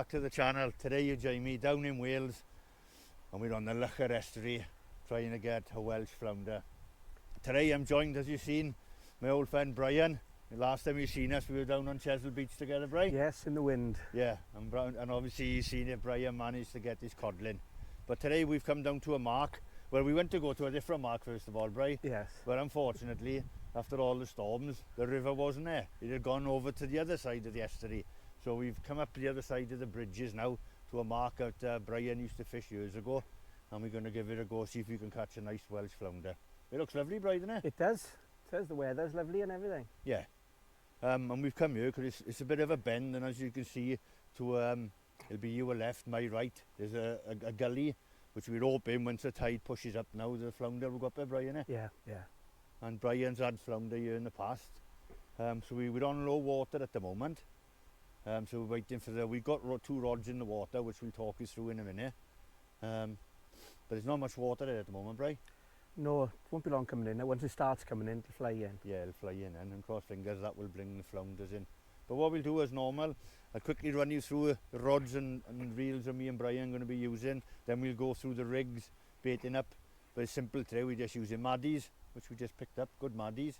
back to the channel. Today you join me down in Wales and we're on the Loughor estuary trying to get a Welsh flounder. Today I'm joined, as you've seen, my old friend Brian. Last time you've seen us we were down on Chesil Beach together, Brian. Yes, in the wind. Yeah, and obviously you've seen it, Brian managed to get his codling. But today we've come down to a mark. Well, we went to go to a different mark first of all, Brian. Yes. But unfortunately, after all the storms, the river wasn't there. It had gone over to the other side of the estuary. So we've come up the other side of the bridges now to a mark that Brian used to fish years ago. And we're going to give it a go, see if we can catch a nice Welsh flounder. It looks lovely, Brian, doesn't it? It does. It says the weather's lovely and everything. Yeah. And we've come here because it's a bit of a bend, and as you can see, to it'll be your left, my right. There's a gully, which we're hoping once the tide pushes up now, the flounder will go up there, Brian, eh? Yeah, yeah. And Brian's had flounder here in the past. So we're on low water at the moment. So we're waiting for we've got two rods in the water, which we'll talk you through in a minute. But there's not much water there at the moment, Brian. No, it won't be long coming in. Once it starts coming in, it'll fly in. Yeah, it'll fly in, and cross fingers that will bring the flounders in. But what we'll do as normal, I'll quickly run you through the rods and reels that me and Brian are going to be using. Then we'll go through the rigs, baiting up. Very simple today, we're just using maddies, which we just picked up. Good maddies.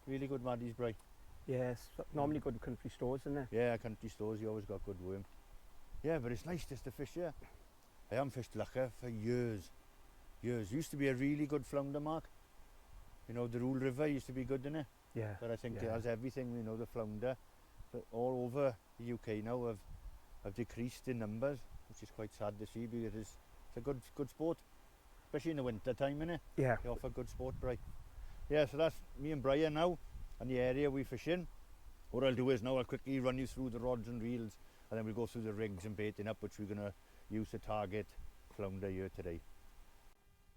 Really good maddies, Brian. Yes, normally good country stores, isn't it? Yeah, country stores, you always got good worm. Yeah, but it's nice just to fish here. I haven't fished Loughor for years. Used to be a really good flounder mark. You know, the Rule River used to be good, didn't it? Yeah. But I think it has everything, you know, the flounder. But all over the UK now have decreased in numbers, which is quite sad to see because it's a good sport, especially in the winter time, innit? Yeah. They offer good sport, Brian. Yeah, so that's me and Brian now, and the area we fish in. What I'll do is now I'll quickly run you through the rods and reels, and then we'll go through the rigs and baiting up, which we're going to use to target flounder here today.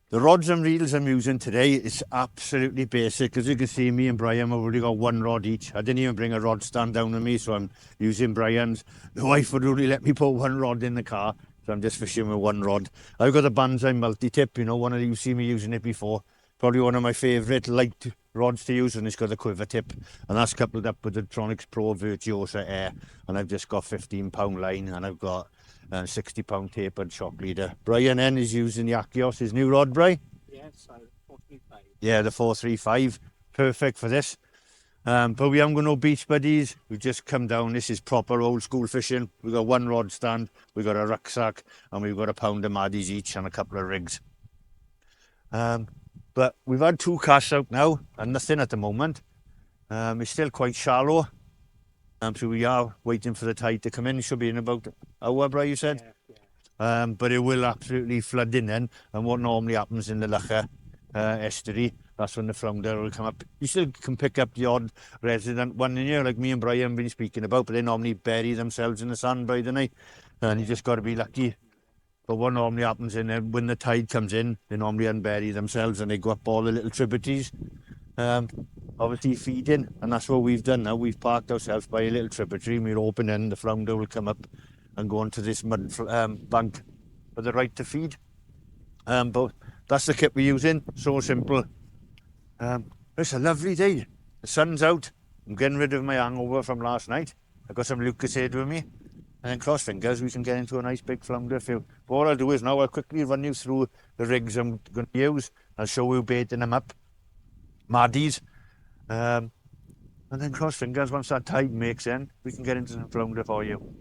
The rods and reels I'm using today is absolutely basic. As you can see, me and Brian have already got one rod each. I didn't even bring a rod stand down with me, so I'm using Brian's. The wife would only let me put one rod in the car, so I'm just fishing with one rod. I've got a Banzai multi-tip, you know, one of you see me using it before. Probably one of my favourite light rods to use, and it's got a quiver tip. And that's coupled up with the Tronics Pro Virtuosa Air. And I've just got 15-pound line, and I've got 60-pound tapered shock leader. Brian then is using the Achios, his new rod, Brian? Yes, 435. Yeah, the 435. Perfect for this. But we haven't got no beach buddies. We've just come down. This is proper old school fishing. We've got one rod stand, we've got a rucksack, and we've got a pound of maddies each and a couple of rigs. But we've had two casts out now and nothing at the moment. It's still quite shallow. So we are waiting for the tide to come in. It should be in about an hour, Brian, you said? Yeah. But it will absolutely flood in then. And what normally happens in the Loughor estuary, that's when the flounder will come up. You still can pick up the odd resident one in here, like me and Brian have been speaking about, but they normally bury themselves in the sand, Brian, don't they? And you just got to be lucky. But what normally happens when the tide comes in, they normally unbury themselves and they go up all the little tributaries. Obviously feeding, and that's what we've done now. We've parked ourselves by a little tributary, and we're hoping then the flounder will come up and go onto this mud bank for the right to feed. But that's the kit we're using, so simple. It's a lovely day. The sun's out. I'm getting rid of my hangover from last night. I've got some Lucasade with me. And then cross fingers, we can get into a nice big flounder field. But what I'll do is now I'll quickly run you through the rigs I'm going to use. I'll show you baiting them up. Maddies. And then cross fingers, once that tide makes in, we can get into some flounder for you.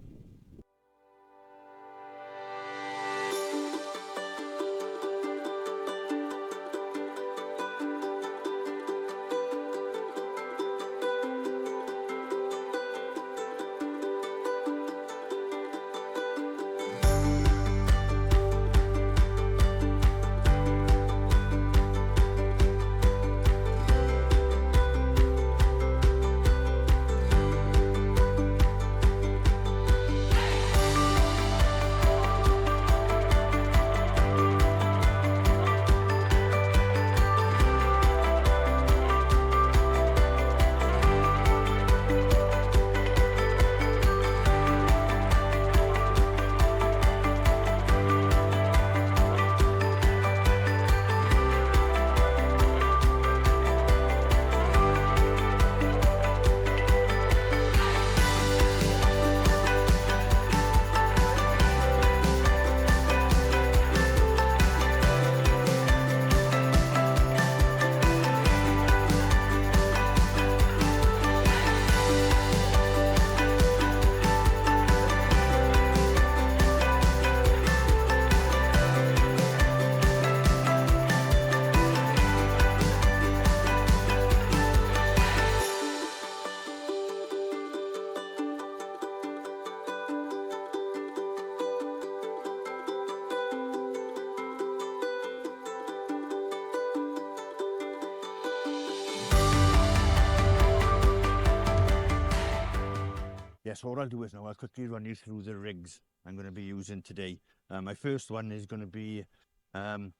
so what I'll do is now I'll quickly run you through the rigs I'm going to be using today. My first one is going to be the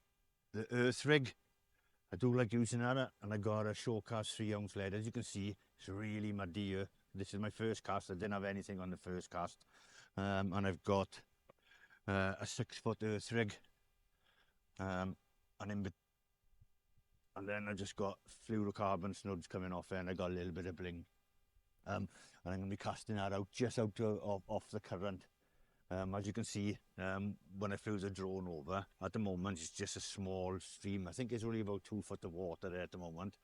earth rig. I do like using that, and I got a showcast 3-ounce lead. As you can see, it's really muddy here. This is my first cast. I didn't have anything on the first cast. And I've got a 6-foot earth rig. And then I just got fluorocarbon snubs coming off there, and I got a little bit of bling. And I'm going to be casting that out just out off the current. As you can see, when I flew the drone over, at the moment it's just a small stream. I think it's only about 2 foot of water there at the moment.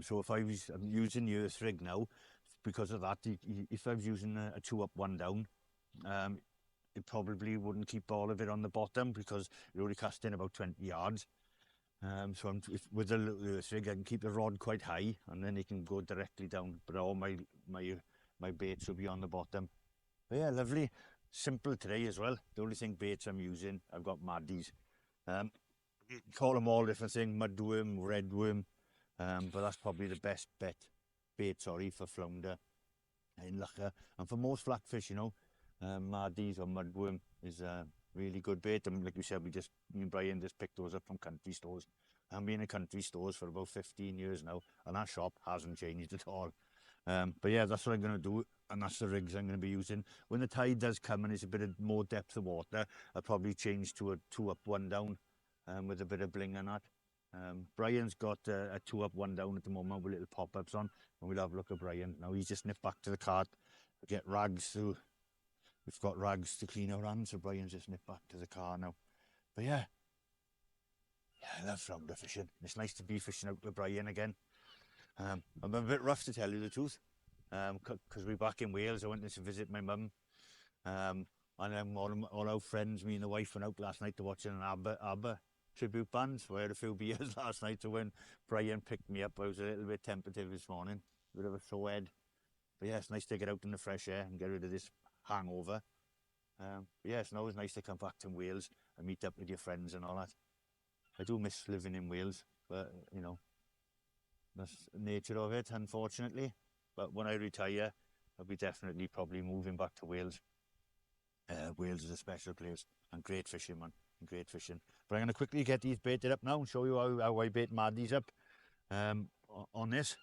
So if I'm using the earth rig now, because of that, if I was using a 2 up, 1 down, it probably wouldn't keep all of it on the bottom because you're only casting about 20 yards. So with the earth rig, I can keep the rod quite high, and then it can go directly down. But all my baits will be on the bottom. But yeah, lovely. Simple today as well. The only thing baits I'm using, I've got maddies. You call them all different things, mudworm, redworm, but that's probably the best bait, for flounder in Loughor. And for most flatfish, you know, maddies or mudworm is a really good bait. And like we said, me and Brian just picked those up from country stores. I've been in country stores for about 15 years now, and that shop hasn't changed at all. But yeah, that's what I'm going to do, and that's the rigs I'm going to be using. When the tide does come and it's a bit of more depth of water, I'll probably change to a 2 up, 1 down with a bit of bling on that. Brian's got a 2 up, 1 down at the moment with little pop-ups on, and we'll have a look at Brian. Now he's just nipped back to the cart, get rags to, we've got rags to clean our hands, so Brian's just nipped back to the car now. But yeah, I love flounder fishing. It's nice to be fishing out with Brian again. I'm a bit rough, to tell you the truth, because we're back in Wales. I went to visit my mum, and then all our friends, me and the wife, went out last night to watch an ABBA tribute band. So I had a few beers last night, so when Brian picked me up, I was a little bit tentative this morning, a bit of a sore head. But yeah, it's nice to get out in the fresh air and get rid of this hangover. But yeah, it's always nice to come back to Wales and meet up with your friends and all that. I do miss living in Wales, but you know, that's the nature of it, unfortunately. But when I retire, I'll be definitely probably moving back to Wales. Wales is a special place, and great fishing, man, and great fishing. But I'm going to quickly get these baited up now and show you how I bait maddies up on this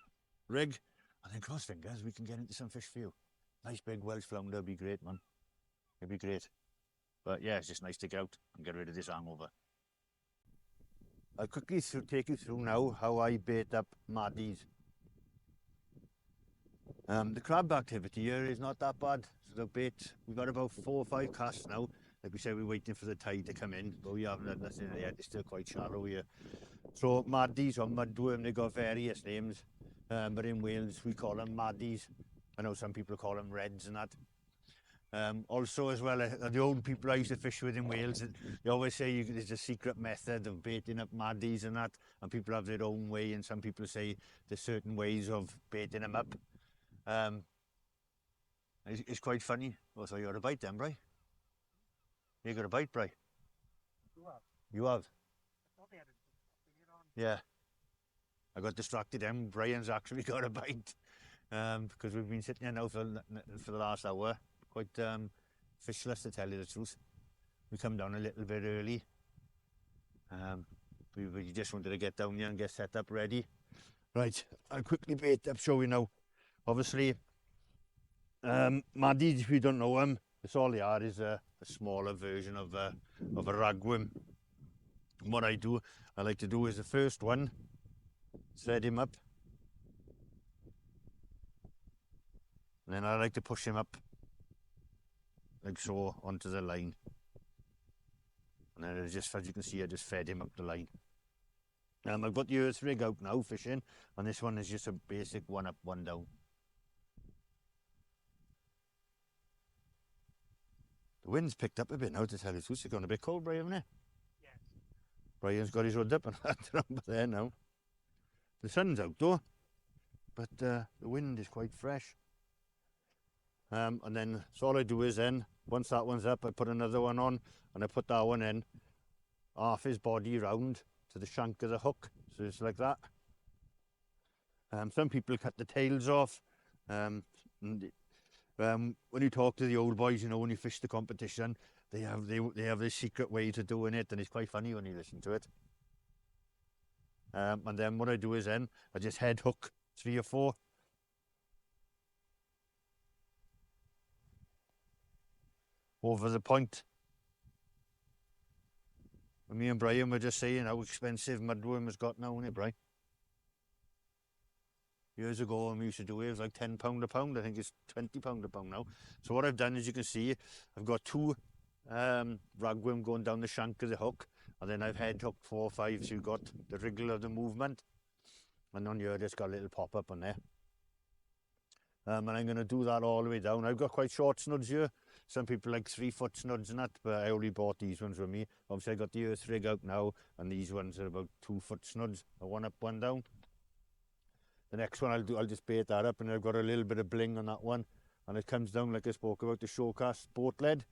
rig. And then cross fingers, we can get into some fish for you. Nice big Welsh flounder, be great, man. It'd be great. But yeah, it's just nice to get out and get rid of this hangover. I'll quickly take you through now how I bait up maddies. The crab activity here is not that bad. So the bait, we've got about 4 or 5 casts now. Like we said, we're waiting for the tide to come in, but we haven't had nothing yet. It's still quite shallow here. So maddies or mudworm, they got various names. But in Wales, we call them maddies. I know some people call them reds and that. Also as well, the old people I used to fish with in Wales, they always say there's a secret method of baiting up maddies and that, and people have their own way, and some people say there's certain ways of baiting them up. It's quite funny. Oh, so you got a bite then, Bri? You got a bite, Bri? You have? You have? I thought they had it on. Yeah. I got distracted then. Brian's actually got a bite. Because we've been sitting here now for the last hour. Quite fishless, to tell you the truth. We come down a little bit early. We just wanted to get down here and get set up ready. Right, I'll quickly bait up, show you now. Obviously, maddies, if you don't know them, that's all they are, is a smaller version of a ragworm. And what I like to do is the first one, thread him up. And then I like to push him up like so onto the line. And then as you can see, I just fed him up the line. I've got the earth rig out now fishing, and this one is just a basic 1 up, 1 down. The wind's picked up a bit now, to tell you the truth. It's gone a bit cold, Brian, isn't it? Yes. Brian's got his hood up and hat around there now. The sun's out though, but the wind is quite fresh. And then so all I do is then, once that one's up, I put another one on, and I put that one in, half his body round to the shank of the hook, so it's like that. Some people cut the tails off, and when you talk to the old boys, you know, when you fish the competition, they have this secret way to doing it, and it's quite funny when you listen to it. And then what I do is then I just head hook 3 or 4. Over the point. And me and Brian were just saying how expensive Mudworm has got now, isn't it, Brian? Years ago when we used to do it, it was like £10 a pound. I think it's £20 a pound now. So what I've done, as you can see, I've got 2 ragworm going down the shank of the hook, and then I've head hooked 4 or 5, so you've got the wriggle of the movement. And on here, just got a little pop-up on there. And I'm going to do that all the way down. I've got quite short snuds here. Some people like 3-foot snuds and that, but I only bought these ones with me. Obviously, I got the earth rig out now, and these ones are about 2-foot snuds, one up, one down. The next one I'll just bait that up, and I've got a little bit of bling on that one, and it comes down like I spoke about the showcast boat lead.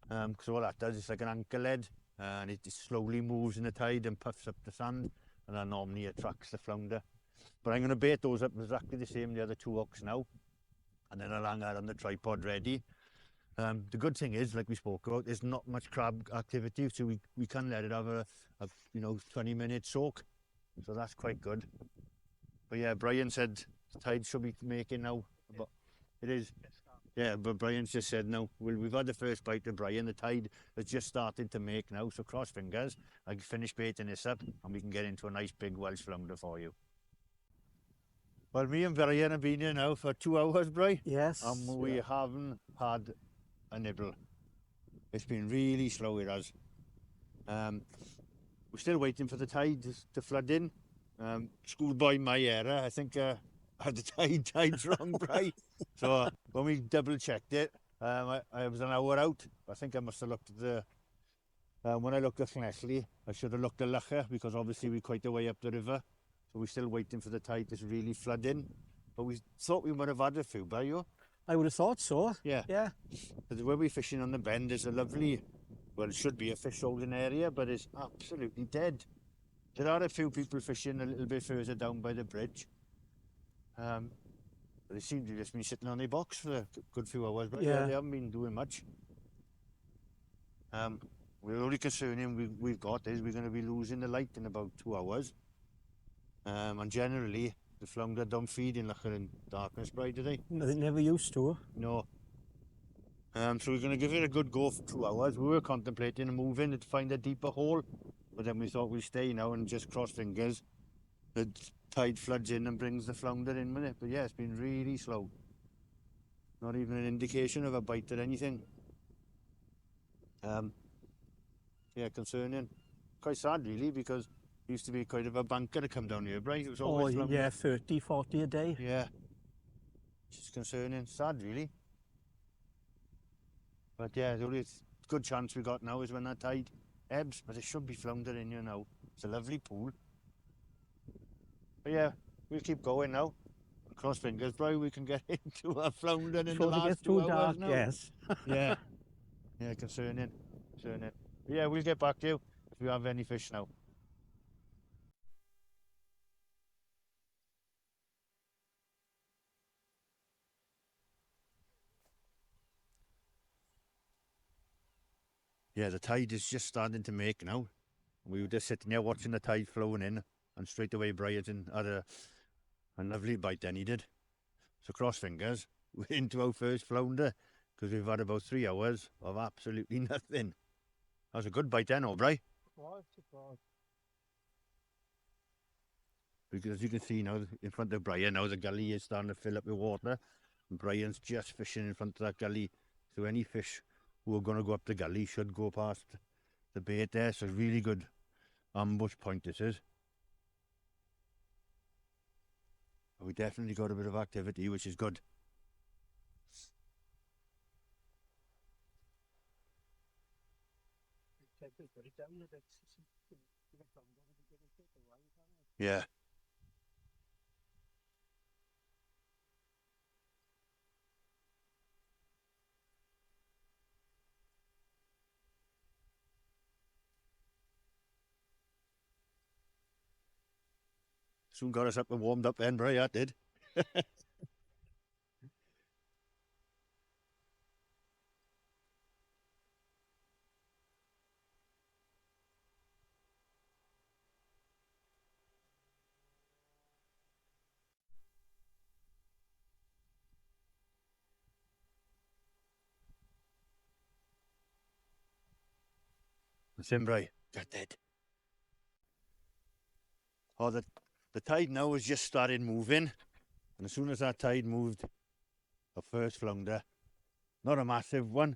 So what that does, it's like an anchor lead, and it just slowly moves in the tide and puffs up the sand, and that normally attracts the flounder. But I'm going to bait those up exactly the same, the other 2 hooks now, and then I'll hang that on the tripod ready. The good thing is, like we spoke about, there's not much crab activity, so we can let it have a 20-minute soak, so that's quite good. But yeah, Brian said the tide should be making now. But it is. Yeah, but Brian's just said no. We've had the first bite of Brian. The tide has just started to make now, so cross fingers. I can finish baiting this up, and we can get into a nice big Welsh flounder for you. Well, me and Brian have been here now for 2 hours, Brian. Yes. And we haven't had a nibble. It's been really slow, it has. We're still waiting for the tide to flood in. Schoolboy my error, I think I had the tides wrong, Bri. So when we double checked it, I was an hour out. I think I must have looked at the, when I looked at Llanelli, I should have looked at Loughor, because obviously we're quite a way up the river. So we're still waiting for the tide to really flood in. But we thought we might have had a few, Bri, you? I would have thought so. Yeah. Yeah. Where we're fishing on the bend is a lovely, well, it should be a fish holding area, but it's absolutely dead. There are a few people fishing a little bit further down by the bridge. But they seem to have just been sitting on their box for a good few hours, but yeah, they haven't been doing much. The only concern we've got is we're going to be losing the light in about 2 hours. And generally, the flounder don't feed in Loughor in darkness, Bri, do they? No, they never used to. No. So we're going to give it a good go for 2 hours. We were contemplating moving to find a deeper hole, but then we thought we'd stay now and just cross fingers. The tide floods in and brings the flounder in with it. But yeah, it's been really slow. Not even an indication of a bite or anything. Yeah, concerning. Quite sad really, because it used to be quite of a banker to come down here, right? It was always flounder. Yeah, 30, 40 a day. Yeah. It's concerning. Sad really. But yeah, the only good chance we got now is when that tide ebbs, but it should be flounder in here now. It's a lovely pool. But yeah, we'll keep going now. Cross fingers, bro, we can get into a flounder in the last 2 hours now. Yes. Yeah. Yeah, concerning. But yeah, we'll get back to you if we have any fish now. Yeah, the tide is just starting to make now. We were just sitting there watching the tide flowing in, and straight away Brian had a lovely bite then he did. So cross fingers, we're into our first flounder, because we've had about 3 hours of absolutely nothing. That was a good bite then, Bri. It was. Because as you can see now, in front of Brian, now the gully is starting to fill up with water, and Brian's just fishing in front of that gully. So any fish who are going to go up the gully should go past the bait there. So really good ambush point this is. We definitely got a bit of activity, which is good. Yeah. Soon got us up and warmed up then, Bri, that did. Listen, Bri, got dead. Oh, the tide now has just started moving. And as soon as that tide moved, the first flounder, not a massive one,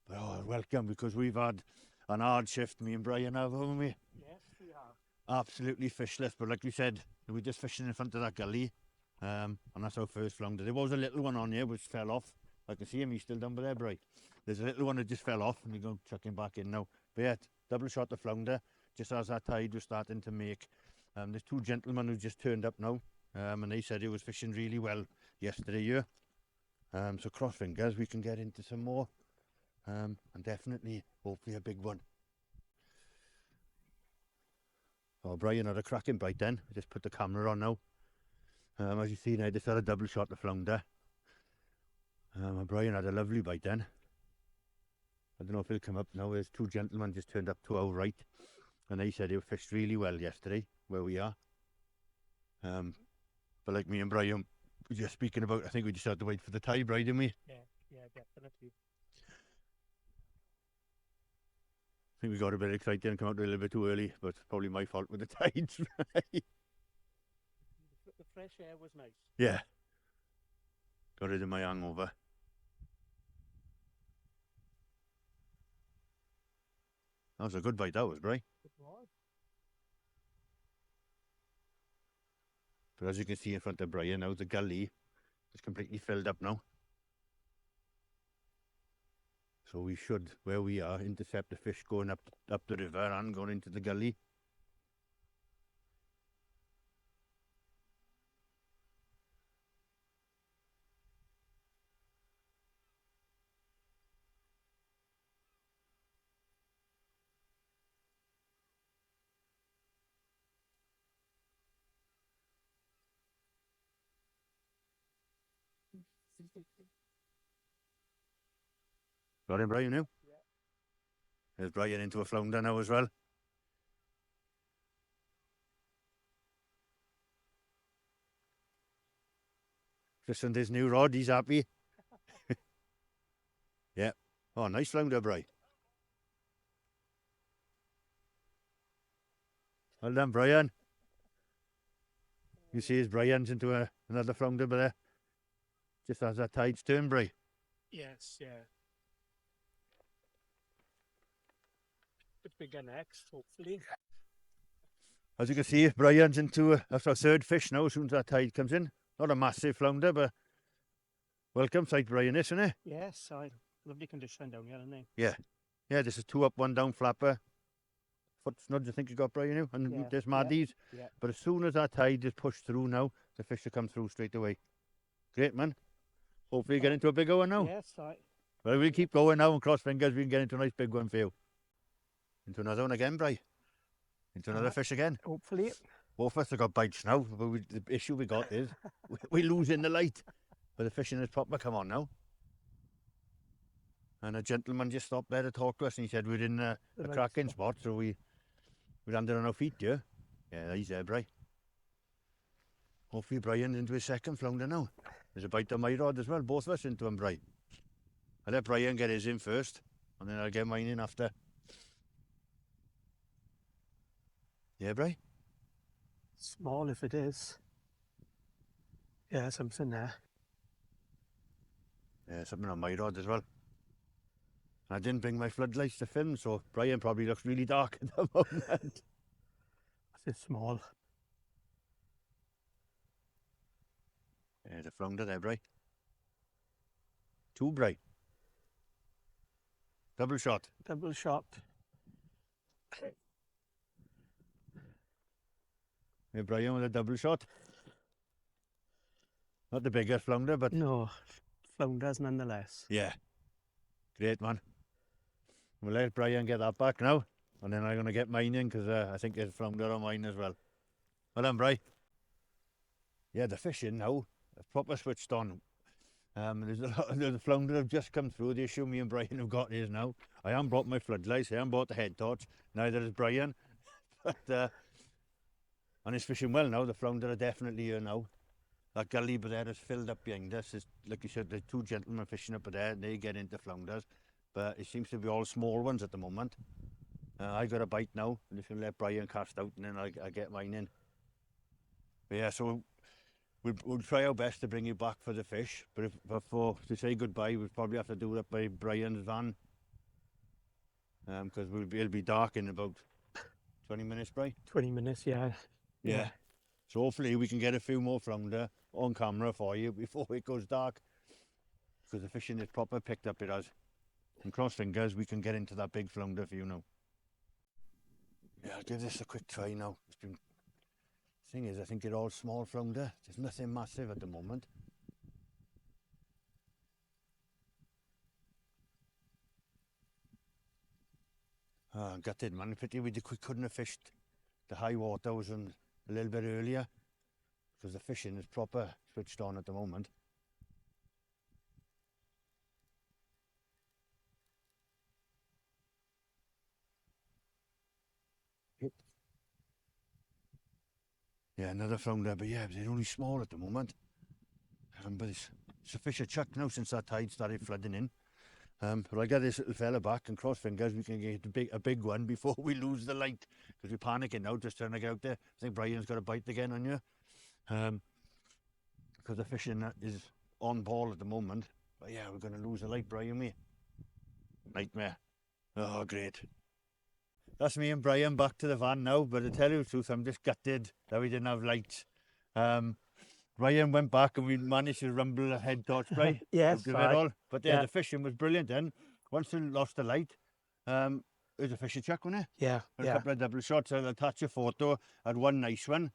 but oh, welcome, because we've had an hard shift, me and Brian have, haven't we? Yes, we have. Absolutely fishless, but like we said, we're just fishing in front of that gully, and that's our first flounder. There was a little one on here which fell off. I can see him, he's still down by there, Bri. There's a little one that just fell off, and we're going to chuck him back in now. But yeah, double shot the flounder, just as that tide was starting to make. There's two gentlemen who just turned up now, and they said it was fishing really well yesterday here. So cross fingers, we can get into some more, and definitely, hopefully a big one. Oh, Brian had a cracking bite then. I just put the camera on now. As you see now, I just had a double shot the flounder. Brian had a lovely bite then. I don't know if he'll come up now. There's two gentlemen just turned up to our right, and they said they fished really well yesterday where we are. But like me and Brian were just speaking about, I think we just had to wait for the tide, right, didn't we? Yeah, definitely. I think we got a bit excited and come out a little bit too early, but probably my fault with the tides. The fresh air was nice. Yeah. Got rid of my hangover. That was a good bite, that was, Bri. It was. But as you can see in front of Brian now, the gully is completely filled up now. So we should, where we are, intercept the fish going up the river and going into the gully. Got him, Brian, now? Yeah. There's Brian into a flounder now as well. Christened his new rod, he's happy. Yeah. Oh, nice flounder, Bri. Well done, Brian. You see his Brian's into another flounder, but there. Just as that tide's turned, Bri. Yes, yeah. Bit bigger next, hopefully. As you can see, Brian's into that's our third fish now as soon as that tide comes in. Not a massive flounder, but welcome sight, Brian, isn't it? Yes, lovely condition down here, isn't it? Yeah. Yeah, this is 2 up, 1 down flapper. Foot snudge, I think you got, Brian, now. And Yeah, there's yeah, maddies. yeah. But as soon as that tide is pushed through now, the fish will come through straight away. Great, man. Hopefully you get into a bigger one now. Yes, Well, we'll keep going now and cross fingers we can get into a nice big one for you. Into another one again, Bri. Into another fish again. hopefully. Both of us have got bites now, but the issue we got is we're losing the light. But the fishing is proper come on now. And a gentleman just stopped there to talk to us and he said we're in a right cracking spot, so we landed on our feet, yeah? Yeah, he's there, Bri. Hopefully Brian's into his second flounder now. There's a bite on my rod as well, both of us into him, Bri. I'll let Brian get his in first, and then I'll get mine in after. Yeah, Bri? Small if it is. Yeah, something there. Yeah, something on my rod as well. I didn't bring my floodlights to film, so Brian probably looks really dark at the moment. It's small. Yeah, the flounder there, Bri. 2, Bri. Double shot. Double shot. Yeah, Brian with a double shot. Not the biggest flounder, but No, flounders nonetheless. yeah. Great, man. We'll let Brian get that back now, and then I'm going to get mine in because I think there's flounder on mine as well. Well done, Bri. Yeah, the fishing now, proper switched on. There's a flounder have just come through. The issue me and Brian have got is now, I haven't brought my floodlights, I haven't brought the head torch, neither has Brian. But, and it's fishing well now, the flounder are definitely here now. That gully but there is filled up behind us. It's, like you said, there's 2 gentlemen fishing up there, and they get into flounders. But it seems to be all small ones at the moment. I got a bite now. I'm just going to let Brian cast out and then I'll get mine in. But yeah, so we'll try our best to bring you back for the fish. But to say goodbye, we'll probably have to do that by Brian's van. Because it'll be dark in about 20 minutes, Brian. 20 minutes, yeah. Yeah. So hopefully we can get a few more flounder on camera for you before it goes dark. Because the fishing is proper picked up, it has. And cross fingers, we can get into that big flounder for you now. Yeah, I'll give this a quick try now. Thing is, I think they're all small flounder. There's nothing massive at the moment. Oh, gutted, man. Pity we couldn't have fished the high waters and a little bit earlier. Because the fishing is proper switched on at the moment. Yeah, another flounder, but yeah, they're only small at the moment. But it's a fish a chuck now since that tide started flooding in. But I get this little fella back and cross fingers we can get a big one before we lose the light. Because we're panicking now, just trying to get out there. I think Brian's got a bite again on you. Because the fishing is on ball at the moment. But yeah, we're going to lose the light, Brian, me. Nightmare. Oh, great. That's me and Brian back to the van now, but to tell you the truth, I'm just gutted that we didn't have lights. Brian went back and we managed to rumble a head torch, Brian. Yes, all. But yeah, the fishing was brilliant then. Once we lost the light, it was a fishing chuck, wasn't it? Yeah, A couple of double shots. I'll attach a photo. I had one nice one.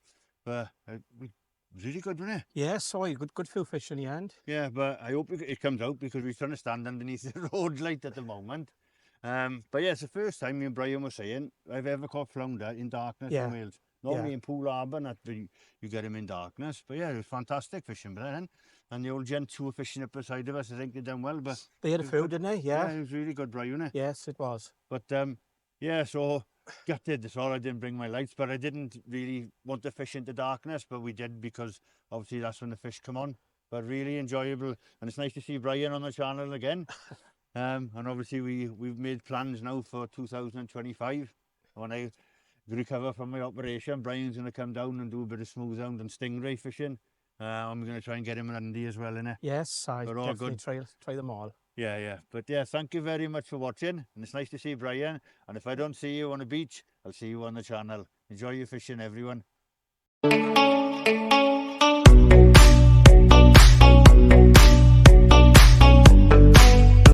But it was really good, wasn't it? Yeah, sorry, good few fish in the end. Yeah, but I hope it comes out because we're trying to stand underneath the road light at the moment. But yeah, it's the first time me and Brian were saying I've ever caught flounder in darkness in Wales. Normally in Pool Harbour, you get him in darkness. But yeah, it was fantastic fishing then. And the old gents who were fishing up beside of us, I think they done well. But they had a few, didn't they? Yeah. Yeah, it was really good, Brian, wasn't it? Yes, it was. But yeah, so gutted. That's all. I didn't bring my lights, but I didn't really want to fish into darkness, but we did because obviously that's when the fish come on. But really enjoyable, and it's nice to see Brian on the channel again. And obviously we've made plans now for 2025. When I recover from my operation, Brian's going to come down and do a bit of smooth hound and stingray fishing. And we're going to try and get him an Andy as well, innit? Yes, I definitely try them all. Yeah. But yeah, thank you very much for watching. And it's nice to see Brian. And if I don't see you on the beach, I'll see you on the channel. Enjoy your fishing, everyone.